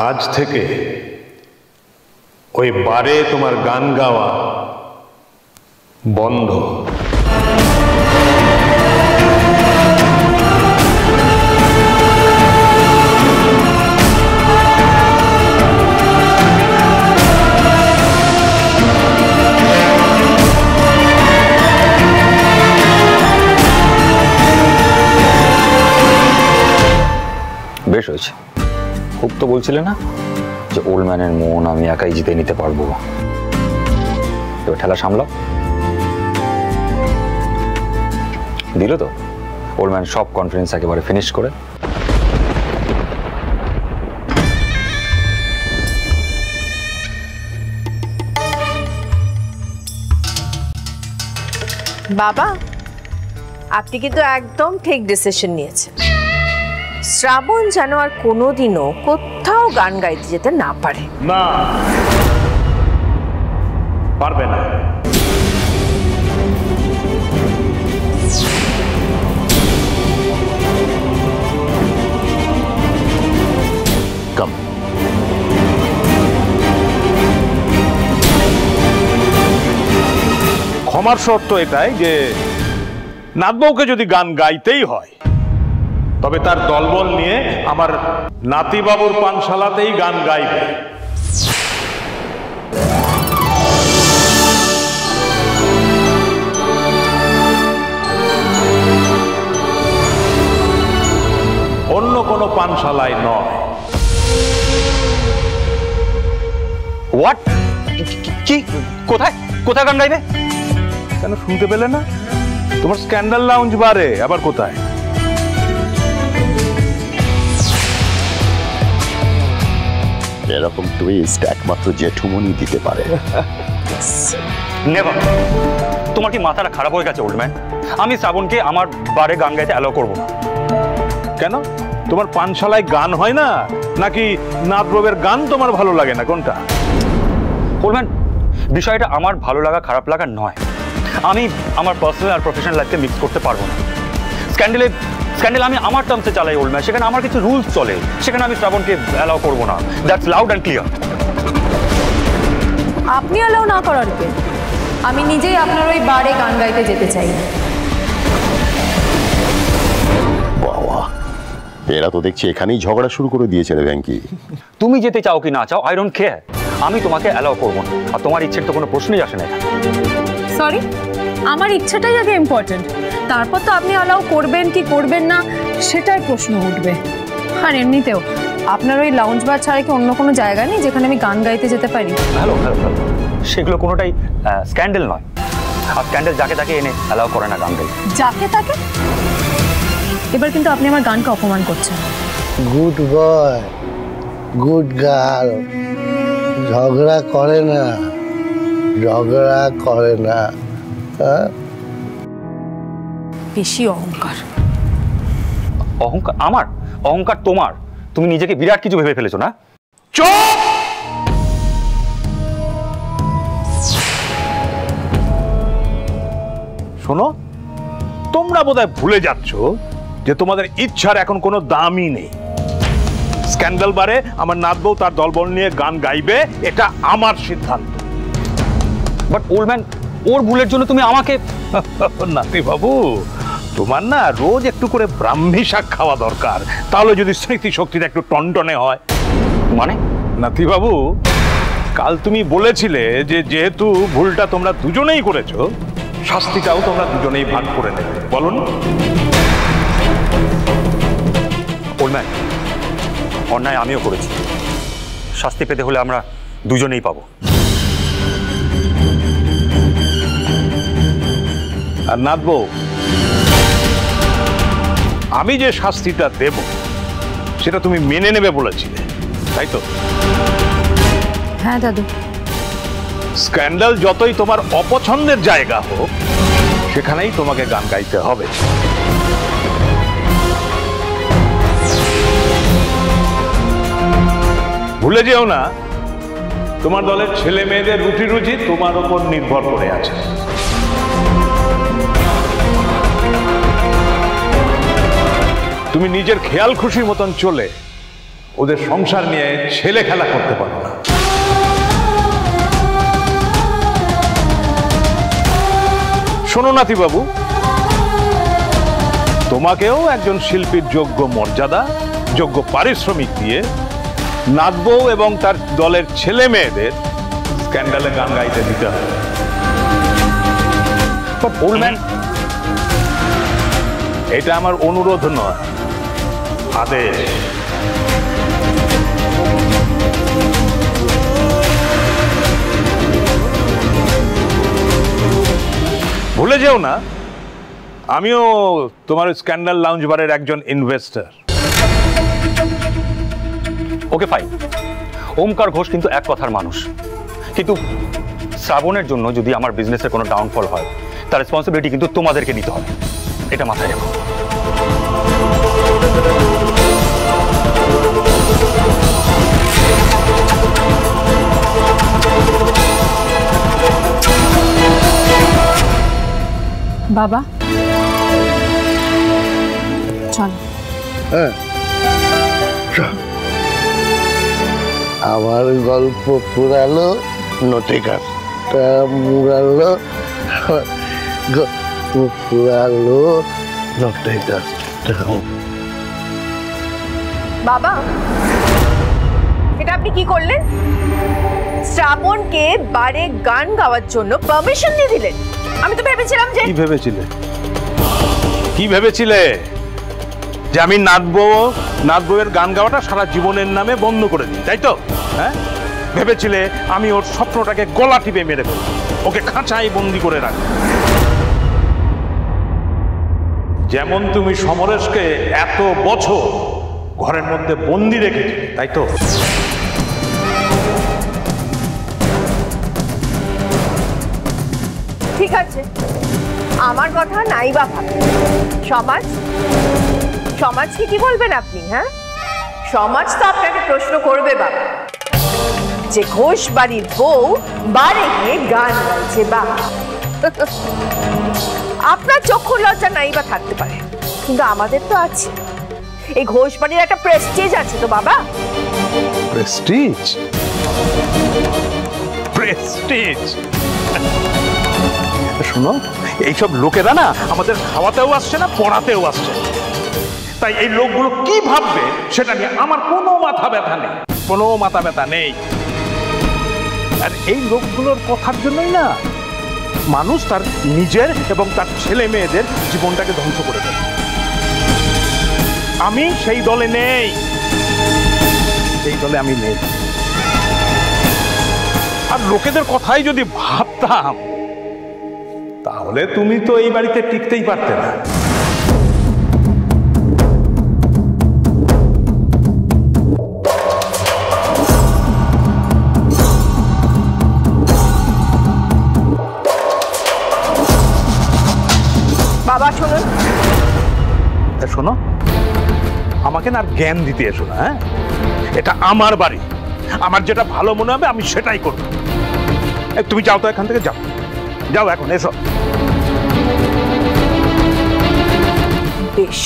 আজ থেকে ওই বারে তোমার গান গাওয়া বন্ধ। বেশ হয়েছে। খুব তো বলছিলে না যে ওল্ড ম্যানের মন আমি একাই জিতে নিতে পারবো। এবার ঠেলা সামলাও। দিল তো ওল্ড ম্যান সব কনফারেন্স একেবারে ফিনিশ করে। বাবা, আপনি কিন্তু একদম ঠিক ডিসিশন নিয়েছেন। শ্রাবণ যেন আর কোনোদিনও কোথাও গান গাইতে যেতে না পারে। না, পারবে না। কাম ক্ষমার শর্ত এটাই যে নাতবউকে যদি গান গাইতেই হয় তবে তার দলবল নিয়ে আমার নাতিবাবুর পানশালাতেই গান গাইবে। অন্য কোনো পানশালায় নয়। হোয়াট? কি? কোথায় কোথায় গান গাইবে? কেন শুনতে পেলে না? তোমার স্ক্যান্ডাল লাউঞ্জ বারে। আবার কোথায়? এরকম টুইস্ট একমাত্র জেঠুমনি দিতে পারে। নেভার। তোমার কি মাথাটা খারাপ হয়ে গেছে ওল্ড ম্যান? আমি শ্রাবণকে আমার বারে গান গাইতে অ্যালাউ করবো না। কেন? তোমার পানশালায় গান হয় না নাকি নাতবউয়ের গান তোমার ভালো লাগে না? কোনটা? ওল্ড ম্যান, বিষয়টা আমার ভালো লাগা খারাপ লাগা নয়। আমি আমার পার্সোনাল আর প্রফেশনাল লাইফকে মিক্স করতে পারবো না। স্ক্যান্ডেল আমি আমার টার্মসে চালাই ওল্ড ম্যান। সেখানে আমার কিছু রুলস চলে, সেখানে আমি শ্রাবণকে অ্যালাউ করবো না। That's loud and clear. আপনি অ্যালাউ না করার কে? আমি নিজেই আপনার ওই বারে গান গাইতে যেতে চাই। বাবা, এরা তো দেখছি এখানেই ঝগড়া শুরু করে দিয়েছে রে ভ্যাঙ্কি। তুমি যেতে চাও কি না চাও, আই ডোন্ট কেয়ার। আমি তোমাকে অ্যালাউ করবো না, আর তোমার ইচ্ছের তো কোনো প্রশ্নই আসে না। সরি, আমার ইচ্ছাটাই আগে ইম্পর্টেন্ট, তারপর তো আপনি অ্যালাউ করবেন কি করবেন না সেটাই প্রশ্ন উঠবে। আর এমনিতেও আপনার ওই লাউঞ্জ বার ছাড়া কি অন্য কোনো জায়গা নেই যেখানে আমি গান গাইতে যেতে পারি? হ্যালো হ্যালো হ্যালো, সেগুলো কোনোটাই স্ক্যান্ডেল নয়। আর স্ক্যান্ডেল যাকে তাকে এনে অ্যালাউ করে না গান গাইতে। যাকে তাকে? এবার কিন্তু আপনি আমার গানকে অপমান করছেন। গুড বয়, গুড গার্ল, ঝগড়া করে না, ঝগড়া করে না। বেশি অহংকার। অহংকার আমার? অহংকার তোমার? তুমি নিজেকে বিরাট কিছু ভেবে ফেলেছো না? চুপ! শোনো, তোমরা বোধহয় ভুলে যাচ্ছ যে তোমাদের ইচ্ছার এখন কোনো দামই নেই। স্ক্যান্ডাল বারে আমার নাতবউ তার দলবল নিয়ে গান গাইবে, এটা আমার সিদ্ধান্ত। বাট ওল্ড ম্যান, ওর ভুলের জন্য তুমি আমাকে... নাতি বাবু, তোমার না রোজ একটু করে ব্রাহ্মী শাক খাওয়া দরকার, তাহলে যদি স্মৃতি শক্তিটা একটু টনটনে হয়। মানে? নাতি বাবু, কাল তুমি বলেছিলে যে যেহেতু ভুলটা তোমরা দুজনেই করেছো, শাস্তিটাও তোমরা দুজনেই ভাগ করে নেবে, বলুন? ওল্ড ম্যান, অন্যায় আমিও করেছি, শাস্তি পেতে হলে আমরা দুজনেই পাবো। আর নাতবউ, আমি যে শাস্তিটা দেব সেটা তুমি মেনে নেবে বলেছিলে, তাই তো? হ্যাঁ দাদু। স্ক্যান্ডাল যতই তোমার অপছন্দের জায়গা হোক, সেখানেই তোমাকে গান গাইতে হবে। ভুলে যেও না, তোমার দলের ছেলে মেয়েদের রুটি রুজি তোমার উপর নির্ভর করে আছে। তুমি নিজের খেয়াল খুশির মতন চলে ওদের সংসার নিয়ে ছেলে খেলা করতে পারো না। শোনো নাতি বাবু, তোমাকেও একজন শিল্পীর যোগ্য মর্যাদা, যোগ্য পারিশ্রমিক দিয়ে নাচবউ এবং তার দলের ছেলে মেয়েদের স্ক্যান্ডালে গান গাইতে দিতে হবে। এটা আমার অনুরোধ নয়, আদেশ। ভুলে যেও না, আমিও তোমার স্ক্যান্ডাল লাউঞ্জ বারের একজন investor. Okay fine, Omkar Ghosh কিন্তু এক কথার মানুষ, কিন্তু শ্রাবণের জন্য যদি আমার বিজনেসের কোনো ডাউনফল হয় তার রেসপন্সিবিলিটি কিন্তু তোমাদেরকে নিতে হবে, এটা মাথায় রাখো। বাবা চল। হ্যাঁ, আমার গল্প পুরালো, নটে গাছটা মুড়ালো, গল্প পুরালো, নটে গাছটা। বাবা, এটা আপনি কি করলেন? শ্রাবণকে বারে গান গাওয়ার জন্য পারমিশন দিয়ে দিলেন? আমি তো ভেবেছিলাম যে কি ভেবেছিলে? কি ভেবেছিলে? যে আমি নাচবউয়ের গান গাওয়াটা সারা জীবনের নামে বন্ধ করে দিই, তাই তো? হ্যাঁ, ভেবেছিলে আমি ওর স্বপ্নটাকে গলা টিপে মেরে ফেলব, ওকে খাঁচায় বন্দি করে রাখবো। যেমন তুমি সমরেশকে এত বছর ঘরের মধ্যে বন্দি রেখেছিলে, তাই তো? ঠিক আছে, আমার কথা নাই বা ভাবে, সমাজকে কি বলবেন আপনি? হ্যাঁ, সমাজ তো আপনাকে প্রশ্ন করবে বাবা, যে ঘোষ বাড়ির বউ বারে গিয়ে গান গাইছে। বা আপনার চক্ষু লজ্জা নাই বা থাকতে পারে, কিন্তু আমাদের তো আছে। এই ঘোষ বাড়ির একটা প্রেস্টিজ আছে তো বাবা। প্রেস্টিজ? প্রেস্টিজ? শোনো, এইসব লোকেরা না আমাদের খাওয়াতেও আসছে না, পড়াতেও আসছে। তাই এই লোকগুলো কি ভাববে সেটা নিয়ে আমার কোনো মাথা ব্যথা নেই, কোনো মাথা ব্যথা নেই। আর এই লোকগুলোর কথার জন্যই না মানুষ তার নিজের এবং তার ছেলে মেয়েদের জীবনটাকে ধ্বংস করে দেয়। আমি সেই দলে নেই, সেই দলে আমি নেই। আর লোকেদের কথাই যদি ভাবতাম তাহলে তুমি তো এই বাড়িতে টিকতেই পারতে না। বাবা শুনুন, শোনো, আমাকে না আর জ্ঞান দিতে এসো না। হ্যাঁ, এটা আমার বাড়ি, আমার যেটা ভালো মনে হবে আমি সেটাই করবো। তুমি যাও তো এখান থেকে, যাও যাও, এখন এসো। বেশ,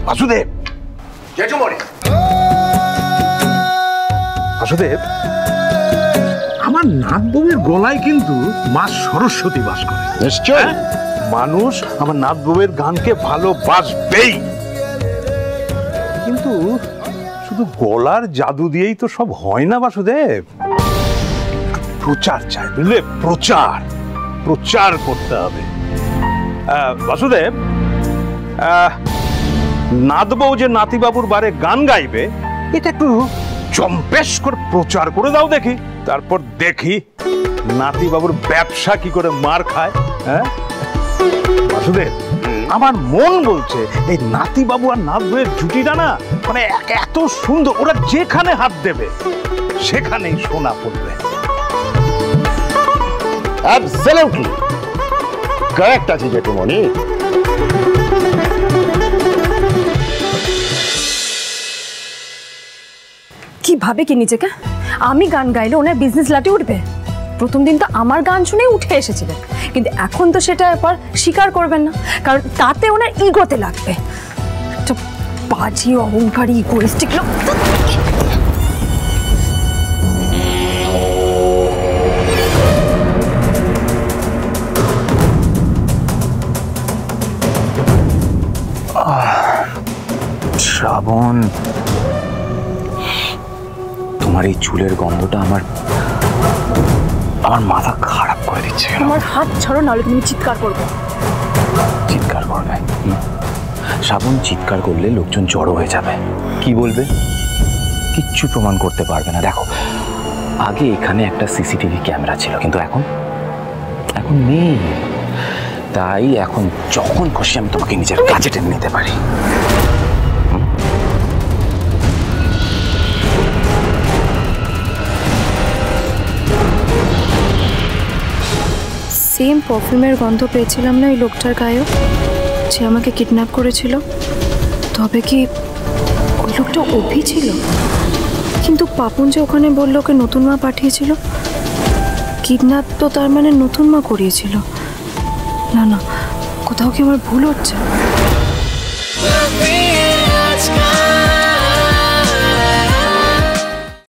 বাসুদেব, বাসুদেব, আমার নাতবউয়ের গলায় কিন্তু মা সরস্বতী বাস করে। নিশ্চয় মানুষ আমার নাতবউয়ের গানকে ভালোবাসবেই, কিন্তু শুধু গলার জাদু দিয়েই তো সব হয় না বাসুদেব। প্রচার চাই, বুঝলে? প্রচার প্রচার করতে হবে। বাসুদেব, নাতবউ যে নাতিবাবুর বারে গান গাইবে এটা একটু চম্পেশ করে প্রচার করে দাও দেখি, তারপর দেখি নাতিবাবুর ব্যবসা কি করে মার খায়। হ্যাঁ বাসুদেব, আমার মন বলছে এই নাতিবাবু আর নাতবউয়ের জুটিটা না মানে এত সুন্দর, ওরা যেখানে হাত দেবে সেখানেই সোনা পড়বে। অ্যাবসলিউটলি কারেক্ট আছে জেঠুমনি। কি ভাবে কি নিজেকে? আমি গান গাইলে ওনার বিজনেস লাটে উঠবে? প্রথম দিন তো আমার গান শুনে উঠে এসেছিলেন, কিন্তু এখন তো সেটা এবার স্বীকার করবেন না, কারণ তাতে ওনার ইগোতে লাগবে। একটা বাজি অহংকারী ইগোইস্টিক লোক। শ্রাবণ, তোমার এই চুলের গন্ধটা আমার মাথা খারাপ করে দিচ্ছে। আমার হাত ছাড়ো, নাহলে তুমি চিৎকার করবে। চিৎকার করবে? শ্রাবণ, চিৎকার করলে লোকজন জড়ো হয়ে যাবে। কি বলবে? কিচ্ছু প্রমাণ করতে পারবে না। দেখো, আগে এখানে একটা সিসিটিভি ক্যামেরা ছিল, কিন্তু এখন নেই। তাই এখন যখন খুশি আমি তোমাকে নিজের কাছে টেনে নিতে পারি। সেম পারফিউমের গন্ধ পেয়েছিলাম না ওই লোকটার গায়েও, যে আমাকে কিডন্যাপ করেছিল? তবে কি ওই লোকটা অভি ছিল? কিন্তু পাপন যে ওখানে বললো ওকে নতুন মা পাঠিয়েছিল, কিডন্যাপ তো তার মানে নতুন মা করিয়েছিল। না না, কোথাও কি আমার ভুল হচ্ছে?